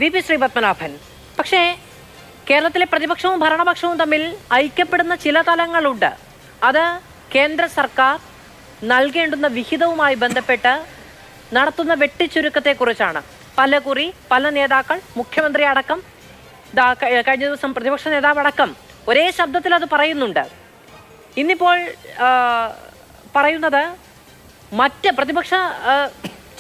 V P Sreepadmanabhan. പക്ഷേ കേരളത്തിലെ പ്രതിപക്ഷവും ഭരണപക്ഷവും തമ്മിൽ ഐക്യപ്പെടുന്ന ചില തലങ്ങളുണ്ട്. അത് കേന്ദ്ര സർക്കാർ നൽകേണ്ടുന്ന വിഹിതവുമായി ബന്ധപ്പെട്ട് നടത്തുന്ന വെട്ടിച്ചുരുക്കത്തെക്കുറിച്ചാണ്. പലകുറി പല നേതാക്കൾ, മുഖ്യമന്ത്രി അടക്കം, കഴിഞ്ഞ ദിവസം പ്രതിപക്ഷ നേതാവ് അടക്കം ഒരേ ശബ്ദത്തിൽ അത് പറയുന്നുണ്ട്. ഇന്നിപ്പോൾ പറയുന്നത് മറ്റ് പ്രതിപക്ഷ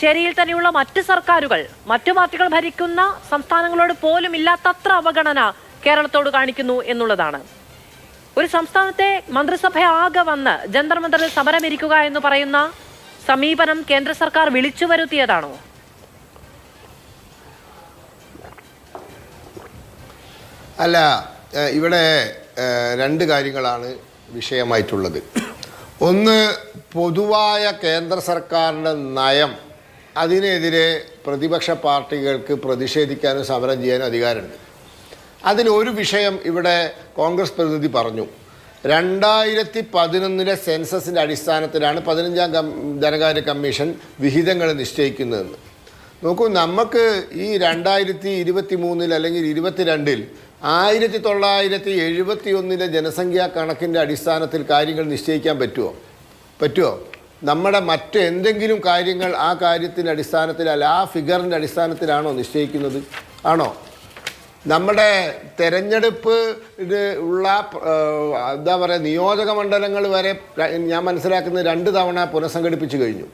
ചേരിയിൽ തന്നെയുള്ള മറ്റ് സർക്കാരുകൾ, മറ്റു പാർട്ടികൾ ഭരിക്കുന്ന സംസ്ഥാനങ്ങളോട് പോലും ഇല്ലാത്തത്ര അവഗണന കേരളത്തോട് കാണിക്കുന്നു എന്നുള്ളതാണ്. ഒരു സംസ്ഥാനത്തെ മന്ത്രിസഭ ആകെ വന്ന് ജന്തർ മന്ദറിൽ സമരമിരിക്കുക എന്ന് പറയുന്ന സമീപനം കേന്ദ്ര സർക്കാർ വിളിച്ചു വരുത്തിയതാണോ? അല്ല, ഇവിടെ രണ്ട് കാര്യങ്ങളാണ് വിഷയമായിട്ടുള്ളത്. ഒന്ന്, പൊതുവായ കേന്ദ്ര സർക്കാരിൻ്റെ നയം, അതിനെതിരെ പ്രതിപക്ഷ പാർട്ടികൾക്ക് പ്രതിഷേധിക്കാനും സമരം ചെയ്യാനും അധികാരമുണ്ട്. അതിലൊരു വിഷയം ഇവിടെ കോൺഗ്രസ് പ്രതിനിധി പറഞ്ഞു. 2011 സെൻസസിൻ്റെ അടിസ്ഥാനത്തിലാണ് 15ാം ധനകാര്യ കമ്മീഷൻ വിഹിതങ്ങൾ നിശ്ചയിക്കുന്നതെന്ന്. നോക്കൂ, നമുക്ക് ഈ 2023 അല്ലെങ്കിൽ 22 1971 ജനസംഖ്യാ കണക്കിൻ്റെ അടിസ്ഥാനത്തിൽ കാര്യങ്ങൾ നിശ്ചയിക്കാൻ പറ്റുമോ? നമ്മുടെ മറ്റ് എന്തെങ്കിലും കാര്യങ്ങൾ ആ കാര്യത്തിൻ്റെ അടിസ്ഥാനത്തിലല്ല, ആ ഫിഗറിൻ്റെ അടിസ്ഥാനത്തിലാണോ നിശ്ചയിക്കുന്നത്? ആണോ? നമ്മുടെ തെരഞ്ഞെടുപ്പ് ഉള്ള എന്താ പറയുക, നിയോജക മണ്ഡലങ്ങൾ വരെ ഞാൻ മനസ്സിലാക്കുന്നത് 2 തവണ പുനഃസംഘടിപ്പിച്ചു കഴിഞ്ഞു.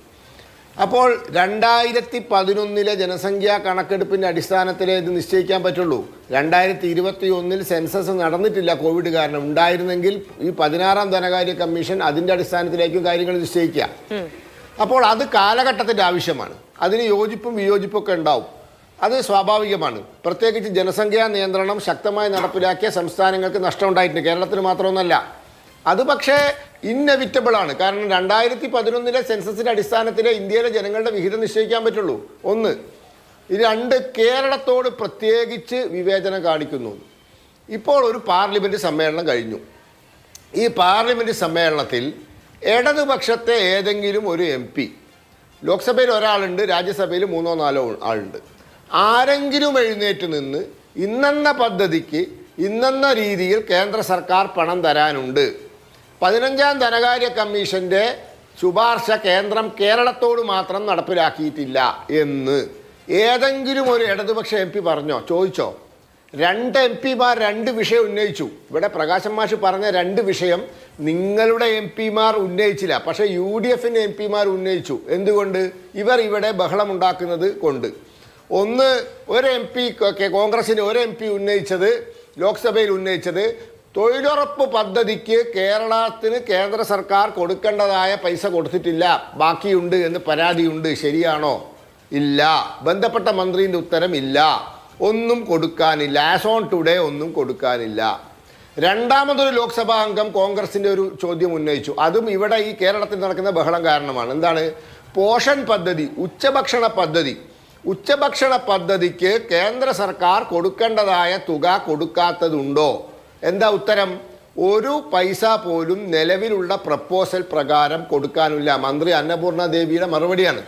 അപ്പോൾ 2011 ജനസംഖ്യാ കണക്കെടുപ്പിൻ്റെ അടിസ്ഥാനത്തിലേ ഇത് നിശ്ചയിക്കാൻ പറ്റുള്ളൂ. 2021 സെൻസസ് നടന്നിട്ടില്ല, കോവിഡ് കാരണം. ഉണ്ടായിരുന്നെങ്കിൽ ഈ 16ാം ധനകാര്യ കമ്മീഷൻ അതിൻ്റെ അടിസ്ഥാനത്തിലേക്കും കാര്യങ്ങൾ നിശ്ചയിക്കുക. അപ്പോൾ അത് കാലഘട്ടത്തിൻ്റെ ആവശ്യമാണ്. അതിന് യോജിപ്പും വിയോജിപ്പും ഒക്കെ ഉണ്ടാവും, അത് സ്വാഭാവികമാണ്. പ്രത്യേകിച്ച് ജനസംഖ്യാ നിയന്ത്രണം ശക്തമായി നടപ്പിലാക്കിയ സംസ്ഥാനങ്ങൾക്ക് നഷ്ടം ഉണ്ടായിട്ടുണ്ട്, കേരളത്തിന് മാത്രമൊന്നല്ല. അത് പക്ഷേ ഇന്നെവിറ്റബിൾ ആണ്. കാരണം 2011 സെൻസസിൻ്റെ അടിസ്ഥാനത്തിലെ ഇന്ത്യയിലെ ജനങ്ങളുടെ വിഹിതം നിശ്ചയിക്കാൻ പറ്റുള്ളൂ. ഒന്ന്. 2, കേരളത്തോട് പ്രത്യേകിച്ച് വിവേചനം കാണിക്കുന്നു. ഇപ്പോൾ ഒരു പാർലമെൻറ്റ് സമ്മേളനം കഴിഞ്ഞു. ഈ പാർലമെൻറ്റ് സമ്മേളനത്തിൽ ഇടതുപക്ഷത്തെ ഏതെങ്കിലും ഒരു MP, ലോക്സഭയിൽ ഒരാളുണ്ട്, രാജ്യസഭയിൽ 3-4 ആളുണ്ട്, ആരെങ്കിലും എഴുന്നേറ്റ് നിന്ന് ഇന്നെന്ന പദ്ധതിക്ക് ഇന്നെന്ന രീതിയിൽ കേന്ദ്ര സർക്കാർ പണം തരാനുണ്ട്, 15ാം ധനകാര്യ കമ്മീഷൻ്റെ ശുപാർശ കേന്ദ്രം കേരളത്തോട് മാത്രം നടപ്പിലാക്കിയിട്ടില്ല എന്ന് ഏതെങ്കിലും ഒരു ഇടതുപക്ഷ MP പറഞ്ഞോ? ചോദിച്ചോ? 2 MP മാർ 2 വിഷയം ഉന്നയിച്ചു. ഇവിടെ പ്രകാശൻ മാഷ് പറഞ്ഞ 2 വിഷയം നിങ്ങളുടെ MP മാർ ഉന്നയിച്ചില്ല, പക്ഷേ UDF MP മാർ ഉന്നയിച്ചു. എന്തുകൊണ്ട്? ഇവർ ഇവിടെ ബഹളമുണ്ടാക്കുന്നത് കൊണ്ട്. ഒന്ന്, ഒരു MP, കോൺഗ്രസിന് ഒരു MP ഉന്നയിച്ചത്, ലോക്സഭയിൽ ഉന്നയിച്ചത്, തൊഴിലുറപ്പ് പദ്ധതിക്ക് കേരളത്തിന് കേന്ദ്ര സർക്കാർ കൊടുക്കേണ്ടതായ പൈസ കൊടുത്തിട്ടില്ല, ബാക്കിയുണ്ട് എന്ന് പരാതിയുണ്ട്. ശരിയാണോ? ഇല്ല. ബന്ധപ്പെട്ട മന്ത്രിൻ്റെ ഉത്തരം ഇല്ല, ഒന്നും കൊടുക്കാനില്ല. ആസ് ഓൺ ടുഡേ ഒന്നും കൊടുക്കാനില്ല. രണ്ടാമതൊരു ലോക്സഭാ അംഗം കോൺഗ്രസിൻ്റെ ഒരു ചോദ്യം ഉന്നയിച്ചു. അതും ഇവിടെ ഈ കേരളത്തിൽ നടക്കുന്ന ബഹളം കാരണമാണ്. എന്താണ്? പോഷൻ പദ്ധതി, ഉച്ചഭക്ഷണ പദ്ധതിക്ക് കേന്ദ്ര സർക്കാർ കൊടുക്കേണ്ടതായ തുക കൊടുക്കാത്തതുണ്ടോ? എന്താ ഉത്തരം? ഒരു പൈസ പോലും നിലവിലുള്ള പ്രപ്പോസൽ പ്രകാരം കൊടുക്കാനില്ല. മന്ത്രി അന്നപൂർണ ദേവിയുടെ മറുപടിയാണ്.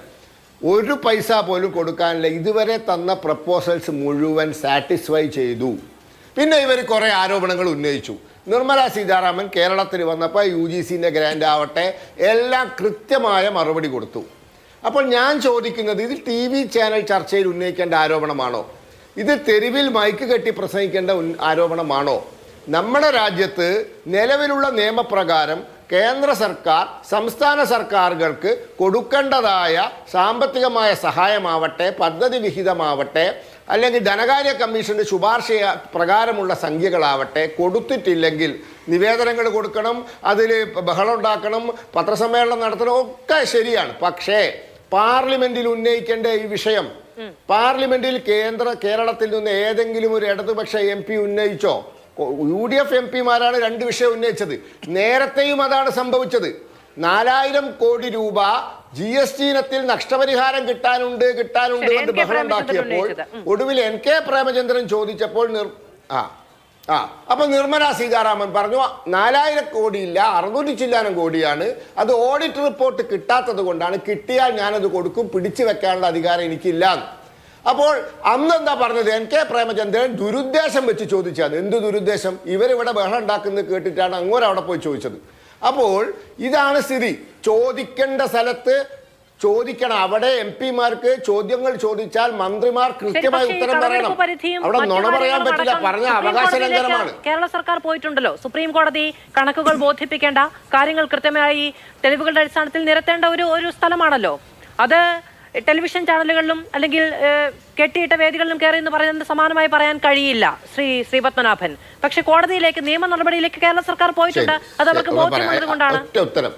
ഒരു പൈസ പോലും കൊടുക്കാനില്ല. ഇതുവരെ തന്ന പ്രപ്പോസൽസ് മുഴുവൻ സാറ്റിസ്ഫൈ ചെയ്തു. പിന്നെ ഇവർ കുറേ ആരോപണങ്ങൾ ഉന്നയിച്ചു. നിർമ്മല സീതാരാമൻ കേരളത്തിൽ വന്നപ്പോൾ UGCൻ്റെ ഗ്രാൻഡ് ആവട്ടെ, എല്ലാം കൃത്യമായ മറുപടി കൊടുത്തു. അപ്പോൾ ഞാൻ ചോദിക്കുന്നത്, ഇത് TV ചാനൽ ചർച്ചയിൽ ഉന്നയിക്കേണ്ട ആരോപണമാണോ? ഇത് തെരുവിൽ മൈക്ക് കെട്ടി പ്രസംഗിക്കേണ്ട ആരോപണമാണോ? നമ്മുടെ രാജ്യത്ത് നിലവിലുള്ള നിയമപ്രകാരം കേന്ദ്ര സർക്കാർ സംസ്ഥാന സർക്കാരുകൾക്ക് കൊടുക്കേണ്ടതായ സാമ്പത്തികമായ സഹായമാവട്ടെ, പദ്ധതി വിഹിതമാവട്ടെ, അല്ലെങ്കിൽ ധനകാര്യ കമ്മീഷൻ്റെ ശുപാർശ പ്രകാരമുള്ള സംഖ്യകളാവട്ടെ, കൊടുത്തിട്ടില്ലെങ്കിൽ നിവേദനങ്ങൾ കൊടുക്കണം, അതിൽ ബഹളം ഉണ്ടാക്കണം, പത്രസമ്മേളനം നടത്തണം, ഒക്കെ ശരിയാണ്. പക്ഷേ പാർലമെന്റിൽ ഉന്നയിക്കേണ്ട ഈ വിഷയം പാർലമെന്റിൽ കേരളത്തിൽ നിന്ന് ഏതെങ്കിലും ഒരു ഇടതുപക്ഷ MP ഉന്നയിച്ചോ? UDF MP മാരാണ് 2 വിഷയം ഉന്നയിച്ചത്. നേരത്തെയും അതാണ് സംഭവിച്ചത്. 4000 കോടി രൂപ GST ഇനത്തിൽ നഷ്ടപരിഹാരം കിട്ടാനുണ്ട് എന്ന് ബഹളം ഉണ്ടാക്കിയപ്പോൾ ഒടുവിൽ NK പ്രേമചന്ദ്രൻ ചോദിച്ചപ്പോൾ അപ്പൊ നിർമ്മല സീതാരാമൻ പറഞ്ഞു 4000 കോടിയില്ല, 600 ചില്ലാനം കോടിയാണ്, അത് ഓഡിറ്റ് റിപ്പോർട്ട് കിട്ടാത്തത് കൊണ്ടാണ്, കിട്ടിയാൽ ഞാനത് കൊടുക്കും, പിടിച്ചു വെക്കാനുള്ള അധികാരം എനിക്കില്ല. അപ്പോൾ അന്ന് എന്താ പറഞ്ഞത്? NK പ്രേമചന്ദ്രൻ ദുരുദ്ദേശം വെച്ച് ചോദിച്ചാണ്. എന്ത് ദുരുദ്ദേശം? ഇവരിവിടെ ബഹളം ഉണ്ടാക്കുന്നത് കേട്ടിട്ടാണ് അങ്ങോട്ട് അവിടെ പോയി ചോദിച്ചത്. അപ്പോൾ ഇതാണ് സ്ഥിതി. ചോദിക്കേണ്ട സ്ഥലത്ത് ചോദിക്കണം. അവിടെ MP-മാർക്ക് ചോദ്യങ്ങൾ ചോദിച്ചാൽ മന്ത്രിമാർ കൃത്യമായി ഉത്തരം പറയണം. അവിടെ നുണ പറയാൻ പറ്റില്ല. പറഞ്ഞ അവകാശ ലംഘനമാണ്. കേരള സർക്കാർ പോയിട്ടുണ്ടല്ലോ. സുപ്രീം കോടതി കണക്കുകൾ ബോധിപ്പിക്കേണ്ട കാര്യങ്ങൾ കൃത്യമായി തെളിവുകളുടെ അടിസ്ഥാനത്തിൽ നിരത്തേണ്ട ഒരു സ്ഥലമാണല്ലോ അത്. ടെലിവിഷൻ ചാനലുകളിലും അല്ലെങ്കിൽ കെട്ടിയിട്ട വേദികളിലും കയറി എന്ന് പറയുന്നത് സമാനമായി പറയാൻ കഴിയില്ല ശ്രീ പത്മനാഭൻ. പക്ഷെ കോടതിയിലേക്ക് നിയമ നടപടിയിലേക്ക് കേരള സർക്കാർ പോയിട്ടുണ്ട്. അത് അവർക്ക് ബോധ്യമുള്ളത് കൊണ്ടാണ്. ഉത്തരം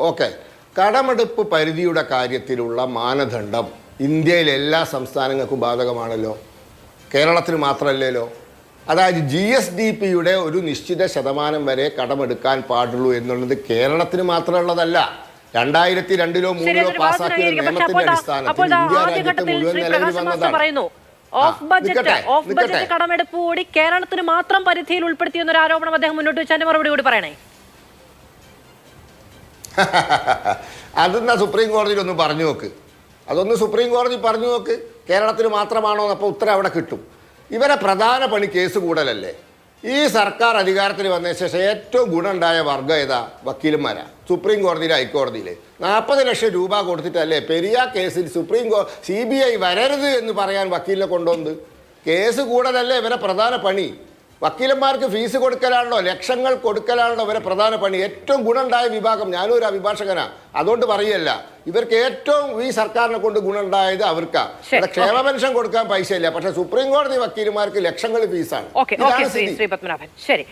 ഓക്കെ. കടമെടുപ്പ് പരിധിയുടെ കാര്യത്തിലുള്ള മാനദണ്ഡം ഇന്ത്യയിലെ എല്ലാ സംസ്ഥാനങ്ങൾക്കും ബാധകമാണല്ലോ, കേരളത്തിന് മാത്രമല്ലല്ലോ. അതായത് GSDPയുടെ ഒരു നിശ്ചിത ശതമാനം വരെ കടമെടുക്കാൻ പാടുള്ളൂ എന്നുള്ളത് കേരളത്തിന് മാത്രമുള്ളതല്ല. 2002-ലോ 2003-ലോ പാസ്സാക്കിയ നിയമത്തിന്റെ അടിസ്ഥാനത്തിൽ ഇന്ത്യ രാജ്യത്ത് മുഴുവൻ നിലവിൽ വന്നതാണ്. ഓഫ് ബഡ്ജറ്റ് കടമെടുപ്പ് കൂടി കേരളത്തിന് മാത്രം പരിധിയിൽ ഉൾപ്പെടുത്തിയെന്നൊരു ആരോപണം അദ്ദേഹം മുന്നോട്ട് വെച്ചതിന്റെ മറുപടി കൂടി പറയണേ. അതെന്നാ സുപ്രീം കോടതിയിൽ ഒന്ന് പറഞ്ഞു നോക്ക്. അതൊന്ന് സുപ്രീം കോടതി പറഞ്ഞു നോക്ക്. കേരളത്തിന് മാത്രമാണോ? അപ്പോൾ ഉത്തരം അവിടെ കിട്ടും. ഇവരെ പ്രധാന പണി കേസ് കൂടലല്ലേ. ഈ സർക്കാർ അധികാരത്തിൽ വന്ന ശേഷം ഏറ്റവും ഗുണമുണ്ടായ വർഗ്ഗം ഏതാ? വക്കീലന്മാരാ. സുപ്രീം കോടതിയിൽ ഹൈക്കോടതിയിൽ 40 ലക്ഷം രൂപ കൊടുത്തിട്ടല്ലേ പെരിയ കേസിൽ CBI വരരുത് എന്ന് പറയാൻ വക്കീലിനെ കൊണ്ടുവന്നത്. കേസ് കൂടലല്ലേ ഇവരെ പ്രധാന പണി. വക്കീലന്മാർക്ക് ഫീസ് കൊടുക്കലാണല്ലോ, ലക്ഷങ്ങൾ കൊടുക്കലാണല്ലോ ഇവരെ പ്രധാന പണി. ഏറ്റവും ഗുണമുണ്ടായ വിഭാഗം, ഞാനും ഒരു അഭിഭാഷകനാണ്, അതുകൊണ്ട് പറയല്ല, ഇവർക്ക് ഏറ്റവും ഈ സർക്കാരിനെ കൊണ്ട് ഗുണമുണ്ടായത് അവർക്കാ. ക്ഷേമ പെൻഷൻ കൊടുക്കാൻ പൈസ ഇല്ല, പക്ഷെ സുപ്രീം കോടതി വക്കീലന്മാർക്ക് ലക്ഷങ്ങൾ ഫീസാണ്. ശ്രീ പത്മനാഭൻ, ശരി.